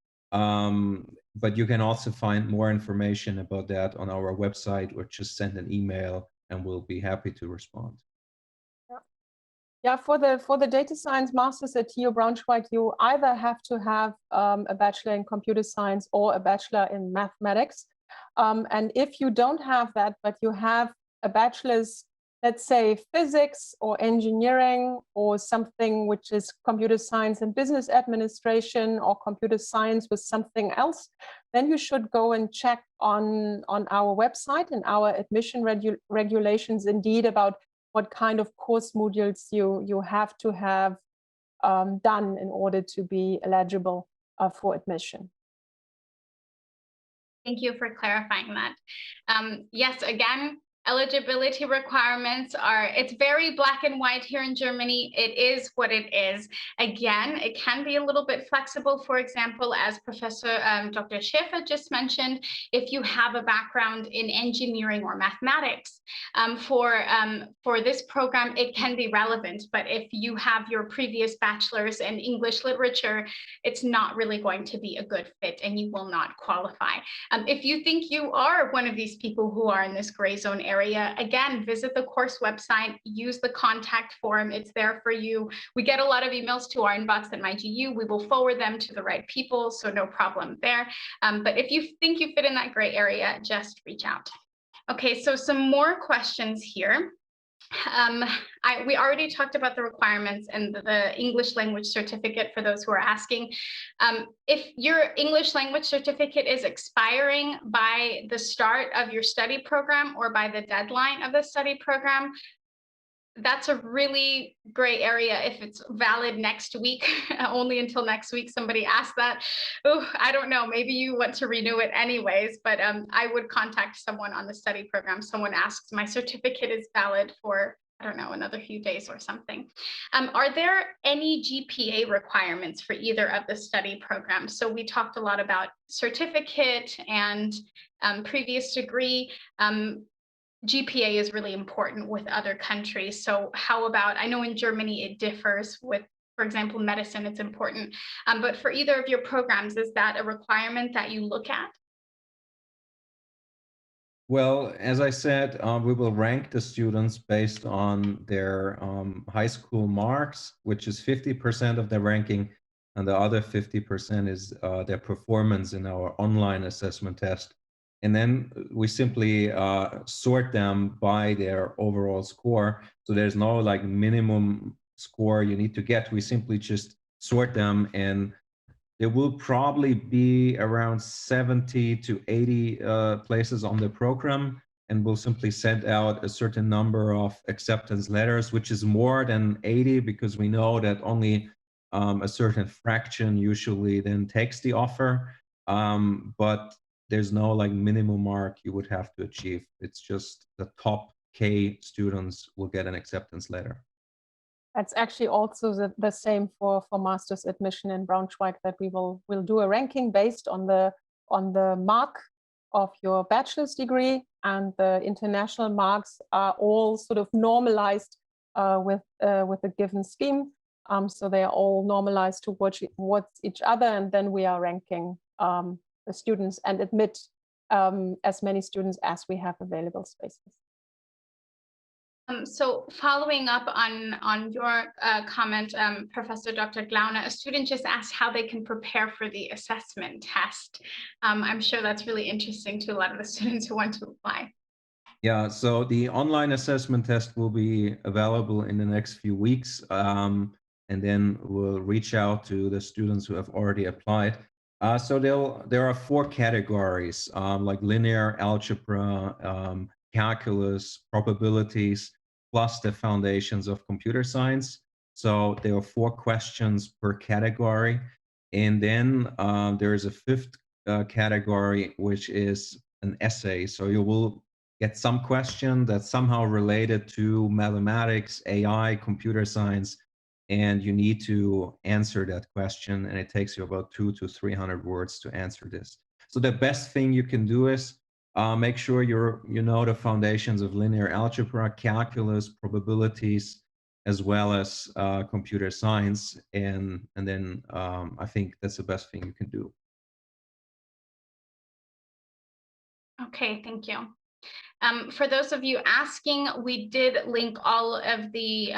S3: But you can also find more information about that on our website or just send an email and we'll be happy to respond.
S4: Yeah, for the data science masters at TU Braunschweig, you either have to have a bachelor in computer science or a bachelor in mathematics. And if you don't have that, but you have a bachelor's, let's say physics or engineering or something which is computer science and business administration or computer science with something else, then you should go and check on our website and our admission regulations indeed about what kind of course modules you have to have done in order to be eligible for admission.
S1: Thank you for clarifying that. Yes, again, Eligibility requirements are, it's very black and white here in Germany. It is what it is. Again, it can be a little bit flexible. For example, as Professor Dr. Schaefer just mentioned, if you have a background in engineering or mathematics, for this program, it can be relevant. But if you have your previous bachelor's in English literature, it's not really going to be a good fit and you will not qualify. If you think you are one of these people who are in this gray zone area, again, visit the course website, use the contact form, it's there for you. We get a lot of emails to our inbox at MyGU, we will forward them to the right people, so no problem there. But if you think you fit in that gray area, just reach out. Okay, so some more questions here. We already talked about the requirements and the English language certificate for those who are asking. If your English language certificate is expiring by the start of your study program or by the deadline of the study program, that's a really gray area if it's valid next week, only until next week. Somebody asked that. Oh, I don't know, maybe you want to renew it anyways, but I would contact someone on the study program. Someone asks, my certificate is valid for, I don't know, another few days or something. Are there any GPA requirements for either of the study programs? So we talked a lot about certificate and previous degree. GPA is really important with other countries. So how about, I know in Germany it differs with, for example, medicine, it's important. But for either of your programs, is that a requirement that you look at?
S3: Well, as I said, we will rank the students based on their high school marks, which is 50% of their ranking, and the other 50% is their performance in our online assessment test. And then we simply sort them by their overall score. So there's no like minimum score you need to get. We simply just sort them, and there will probably be around 70 to 80 places on the program, and we'll simply send out a certain number of acceptance letters, which is more than 80 because we know that only a certain fraction usually then takes the offer. But there's no like minimum mark you would have to achieve. It's just the top K students will get an acceptance letter.
S4: That's actually also the same for master's admission in Braunschweig, that we'll do a ranking based on the mark of your bachelor's degree, and the international marks are all sort of normalized with a given scheme. So they are all normalized towards each other, and then we are ranking the students and admit as many students as we have available spaces.
S1: So following up on your comment, Professor Dr. Glauner, a student just asked how they can prepare for the assessment test. I'm sure that's really interesting to a lot of the students who want to apply.
S3: Yeah, so the online assessment test will be available in the next few weeks, and then we'll reach out to the students who have already applied. So there are 4 categories, like linear algebra, calculus, probabilities, plus the foundations of computer science. So there are 4 questions per category. And then there is a 5th category, which is an essay. So you will get some question that's somehow related to mathematics, AI, computer science, and you need to answer that question, and it takes you about 200 to 300 words to answer this. So the best thing you can do is make sure you know the foundations of linear algebra, calculus, probabilities, as well as computer science, and then I think that's the best thing you can do.
S1: Okay, thank you. For those of you asking, we did link all of the,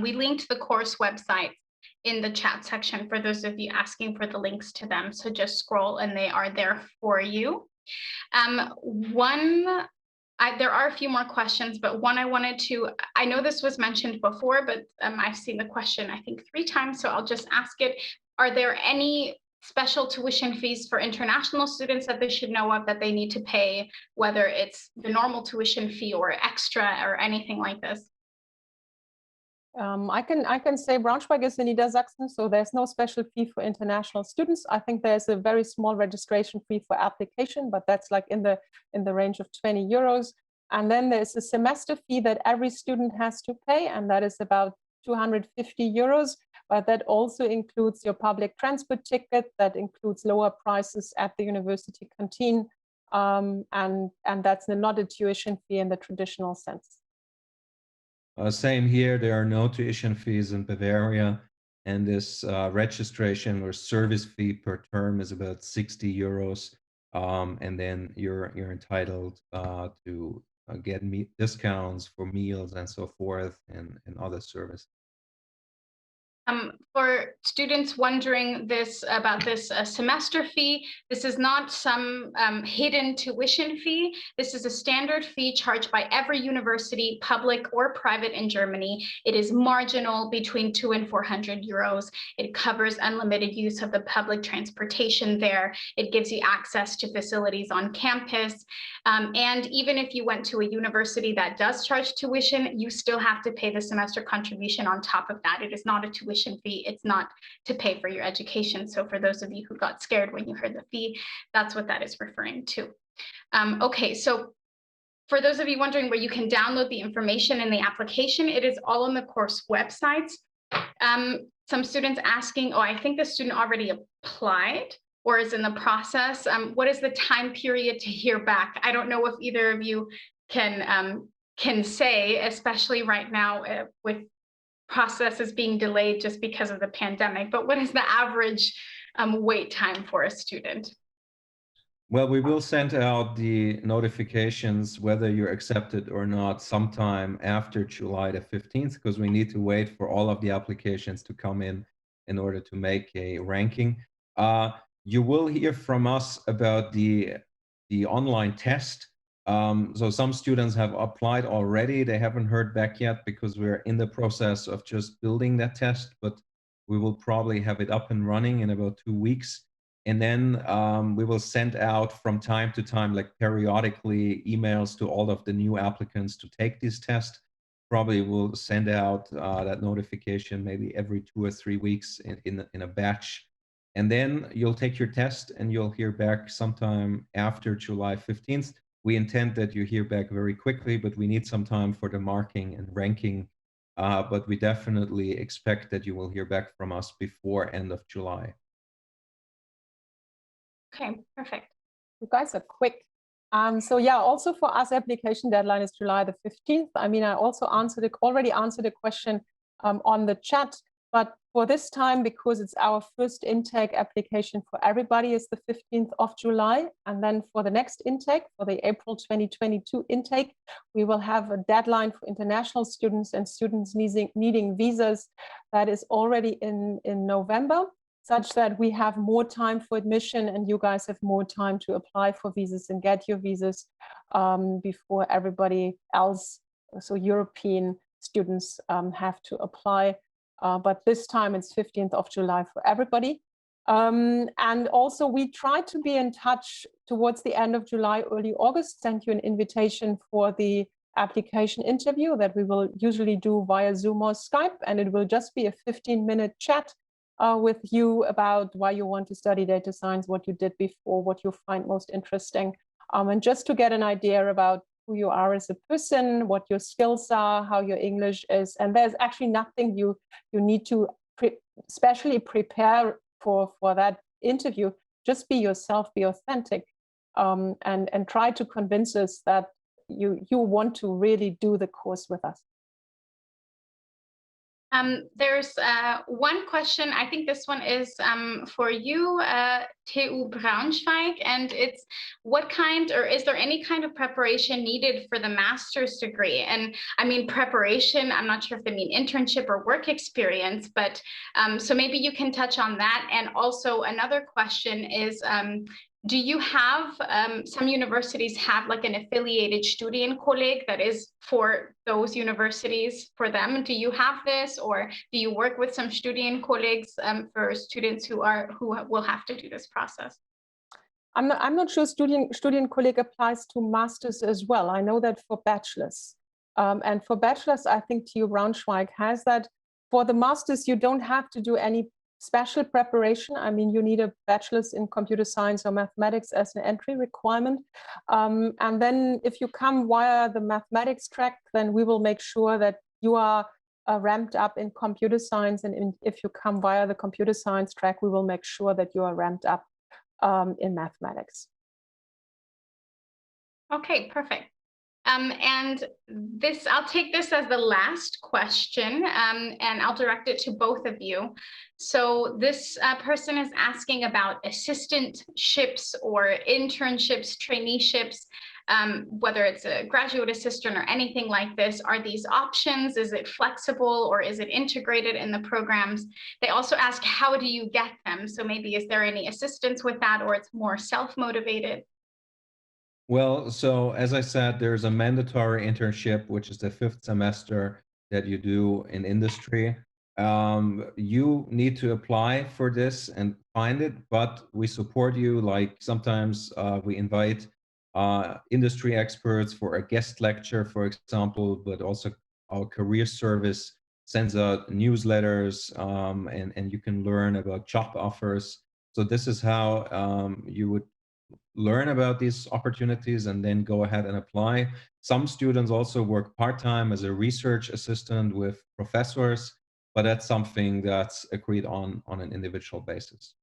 S1: we linked the course websites in the chat section for those of you asking for the links to them. So just scroll and they are there for you. There are a few more questions, but one I know this was mentioned before, but I've seen the question, I think 3 times, so I'll just ask it. Are there any special tuition fees for international students that they should know of that they need to pay, whether it's the normal tuition fee or extra or anything like this?
S4: I can say Braunschweig is in Niedersachsen, so there's no special fee for international students. I think there's a very small registration fee for application, but that's like in the range of 20 euros. And then there's a semester fee that every student has to pay, and that is about 250 euros. But that also includes your public transport ticket, that includes lower prices at the university canteen, and that's not a tuition fee in the traditional sense.
S3: Same here, there are no tuition fees in Bavaria, and this registration or service fee per term is about 60 euros, and then you're entitled to get discounts for meals and so forth, and other services.
S1: For students wondering about this semester fee, this is not some hidden tuition fee. This is a standard fee charged by every university, public or private in Germany. It is marginal, between 200 and 400 euros. It covers unlimited use of the public transportation there. It gives you access to facilities on campus. And even if you went to a university that does charge tuition, you still have to pay the semester contribution on top of that. It is not a tuition fee. It's not to pay for your education. So for those of you who got scared when you heard the fee, that's what that is referring to. Okay, so for those of you wondering where you can download the information in the application, it is all on the course websites. Some students asking, oh, I think the student already applied or is in the process. What is the time period to hear back? I don't know if either of you can say, especially right now with processes being delayed just because of the pandemic, but what is the average wait time for a student?
S3: Well, we will send out the notifications whether you're accepted or not sometime after July the 15th, because we need to wait for all of the applications to come in order to make a ranking. You will hear from us about the online test. So some students have applied already. They haven't heard back yet because we're in the process of just building that test, but we will probably have it up and running in about 2 weeks. And then we will send out from time to time, like periodically, emails to all of the new applicants to take this test. Probably we'll send out that notification maybe every 2 or 3 weeks in a batch. And then you'll take your test and you'll hear back sometime after July 15th. We intend that you hear back very quickly, but we need some time for the marking and ranking. But we definitely expect that you will hear back from us before end of July.
S1: Okay, perfect.
S4: You guys are quick. So yeah, also for us, application deadline is July the 15th. I mean, I also already answered a question on the chat, but for this time, because it's our first intake, application for everybody is the 15th of July. And then for the next intake, for the April 2022 intake, we will have a deadline for international students and students needing visas that is already in November, such that we have more time for admission and you guys have more time to apply for visas and get your visas before everybody else, so European students have to apply. But this time it's 15th of July for everybody. And also we try to be in touch towards the end of July, early August, send you an invitation for the application interview that we will usually do via Zoom or Skype. And it will just be a 15-minute chat with you about why you want to study data science, what you did before, what you find most interesting, and just to get an idea about who you are as a person, what your skills are, how your English is. And there's actually nothing you need to especially prepare for that interview. Just be yourself, be authentic, and try to convince us that you want to really do the course with us.
S1: There's one question, I think this one is for you, TU Braunschweig, and it's what kind, or is there any kind of preparation needed for the master's degree? And I mean, preparation, I'm not sure if they mean internship or work experience, but so maybe you can touch on that. And also another question is, do you have, some universities have like an affiliated Studienkolleg that is for those universities for them? Do you have this, or do you work with some Studienkollegs for students who will have to do this process?
S4: I'm not sure Studienkolleg applies to masters as well. I know that for bachelors. And for bachelor's, I think TU Braunschweig has that. For the master's, you don't have to do any special preparation. I mean, you need a bachelor's in computer science or mathematics as an entry requirement. And then if you come via the mathematics track, then we will make sure that you are ramped up in computer science. And if you come via the computer science track, we will make sure that you are ramped up in mathematics.
S1: Okay, perfect. And this, I'll take this as the last question, and I'll direct it to both of you. So this person is asking about assistantships or internships, traineeships, whether it's a graduate assistant or anything like this. Are these options? Is it flexible or is it integrated in the programs? They also ask, how do you get them? So maybe is there any assistance with that, or it's more self-motivated?
S3: Well, so as I said, there's a mandatory internship, which is the 5th semester that you do in industry. You need to apply for this and find it, but we support you. Like sometimes we invite industry experts for a guest lecture, for example, but also our career service sends out newsletters, and you can learn about job offers. So this is how you would learn about these opportunities and then go ahead and apply. Some students also work part-time as a research assistant with professors, but that's something that's agreed on an individual basis.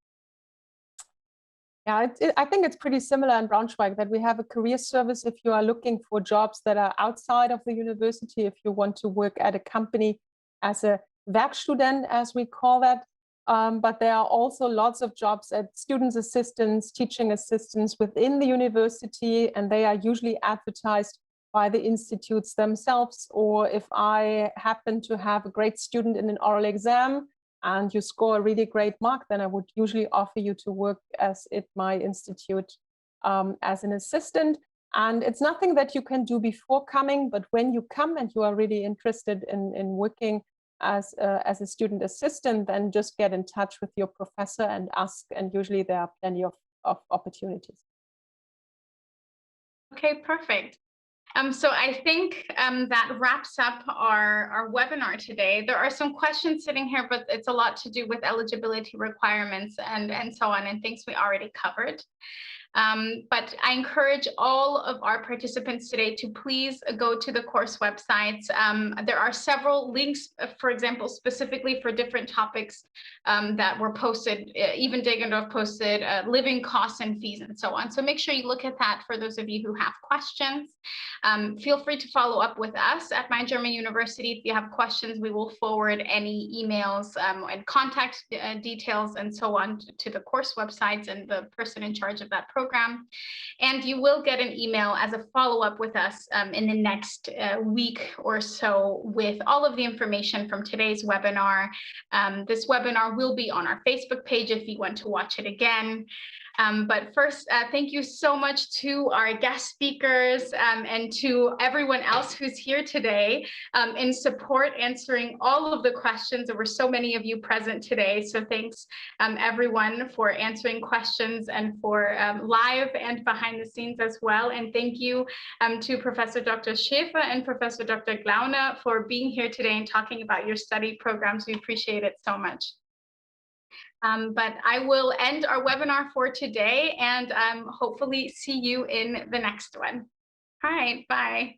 S4: Yeah, I think it's pretty similar in Braunschweig that we have a career service if you are looking for jobs that are outside of the university, if you want to work at a company as a Werkstudent, as we call that. But there are also lots of jobs as student assistants, teaching assistants within the university, and they are usually advertised by the institutes themselves. Or if I happen to have a great student in an oral exam and you score a really great mark, then I would usually offer you to work as at my institute as an assistant. And it's nothing that you can do before coming, but when you come and you are really interested in working as a student assistant, then just get in touch with your professor and ask, and usually there are plenty of opportunities.
S1: Okay, perfect. So I think that wraps up our webinar today. There are some questions sitting here, but it's a lot to do with eligibility requirements and so on, and things we already covered. But I encourage all of our participants today to please go to the course websites. There are several links, for example, specifically for different topics that were posted, even Deggendorf posted, living costs and fees and so on. So make sure you look at that for those of you who have questions. Feel free to follow up with us at MyGermanUniversity. If you have questions, we will forward any emails and contact details and so on to the course websites and the person in charge of that program. And you will get an email as a follow-up with us in the next week or so with all of the information from today's webinar. This webinar will be on our Facebook page if you want to watch it again. But first, thank you so much to our guest speakers and to everyone else who's here today in support, answering all of the questions. There were so many of you present today. So thanks everyone for answering questions and for live and behind the scenes as well. And thank you to Professor Dr. Schaefer and Professor Dr. Glauner for being here today and talking about your study programs. We appreciate it so much. But I will end our webinar for today and hopefully see you in the next one. All right, bye.